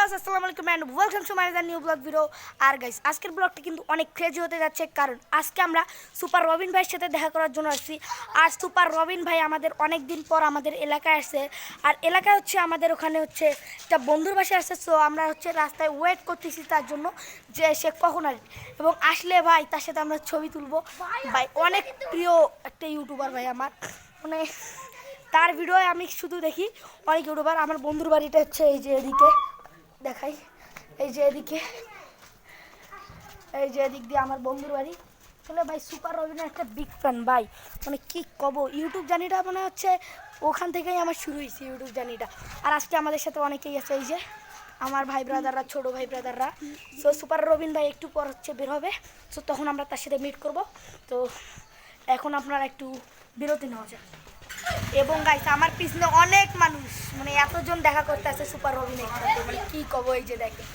Viewers আসসালামু আলাইকুম and welcome to my new blog video. আর গাইস আজকের ব্লগটা কিন্তু অনেক ক্রেজি হতে যাচ্ছে, কারণ আজকে আমরা সুপার রবিন ভাইয়ের সাথে দেখা করার জন্য আসছি। আর সুপার রবিন ভাই আমাদের অনেক দিন পর আমাদের এলাকায় আসছে। আর এলাকায় হচ্ছে আমাদের ওখানে হচ্ছে একটা বন্ধুর বাসায় আসছে, সো আমরা হচ্ছে রাস্তায় ওয়েট করতেছি তার জন্য যে সে কখন আসবে, এবং আসলে ভাই তার সাথে আমরা ছবি তুলবো। ভাই অনেক প্রিয় একটা ইউটিউবার ভাই আমার, মানে তার ভিডিও আমি শুধু দেখি অনেক ইউটিউবার। আমার বন্ধুর বাড়িটা হচ্ছে এই যে এদিকে দেখাই, এই যে এদিকে, এই যে এদিক দিয়ে আমার বন্ধুর বাড়ি। আসলে ভাই সুপার রবিনের একটা বিগ ফ্যান ভাই, মানে কি কব, ইউটিউব জার্নিটা মনে হচ্ছে ওখান থেকেই আমার শুরু হয়েছে ইউটিউব জার্নিটা। আর আজকে আমাদের সাথে অনেকেই আছে, এই যে আমার ভাই ব্রাদাররা, ছোটো ভাই ব্রাদাররা। সো সুপার রবিন ভাই একটু পর হচ্ছে বের হবে, সো তখন আমরা তার সাথে মিট করব। তো এখন আপনারা একটু বিরতি নেওয়া যায়। এবং গাইস আমার পিছনে অনেক মানুষ, মানে এতজন দেখা করতে আসে সুপার রবিনের সাথে, মানে কি কব, এই যে দেখেন,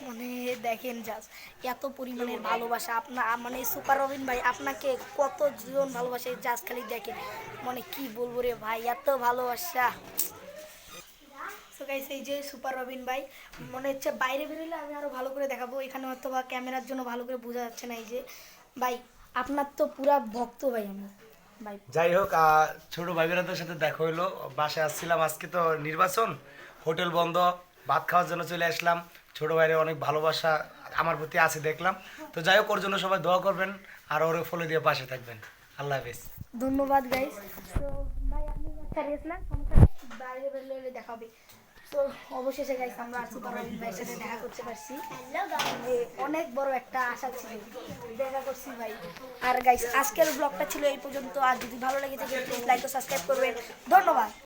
মানে দেখেন জাস্ট এত পরিমাণের ভালোবাসা আপনার, মানে সুপার রবিন ভাই আপনাকে কতজন ভালোবাসে জাস্ট খালি দেখেন, মানে কি বলবো রে ভাই, এত ভালোবাসা। তো গাইস এই যে সুপার রবিন ভাই, মনে হচ্ছে বাইরে বেরোলে আমি আরো ভালো করে দেখাবো, এখানে হয়তো বা ক্যামেরার জন্য ভালো করে বোঝা যাচ্ছে না। এই যে ভাই আপনার তো পুরা ভক্ত ভাই আমি ভাই। যাই হোক, ছোট ভাই বোনদের সাথে দেখা হইলো, বাসায় আসছিলাম, আজকে তো নির্বাচন, হোটেল বন্ধ, ভাত খাওয়ার জন্য চলে আসলাম। ছোট ভাইয়ের অনেক ভালোবাসা আমার প্রতি আছে দেখলাম। তো যাই হোক, ওর জন্য সবাই দোয়া করবেন আর ওরে ফলো দিয়ে পাশে থাকবেন। আল্লাহ হাফেজ। ধন্যবাদ গাইস। তো ভাই আপনি একটা রেস নেন, সমস্যা নেই, বাইরে বেরোলে দেখা হবে। তো অবশেষে গাইস আমরা সুপার রবিন ভাইয়ের সাথে দেখা করতে পারছি। অনেক বড় একটা আশা ছিল, দেখা করছি ভাই। আর গাইস আজকের ব্লগটা ছিল এই পর্যন্ত। আর যদি ভালো লেগে থাকে প্লিজ লাইক ও সাবস্ক্রাইব করবেন। ধন্যবাদ।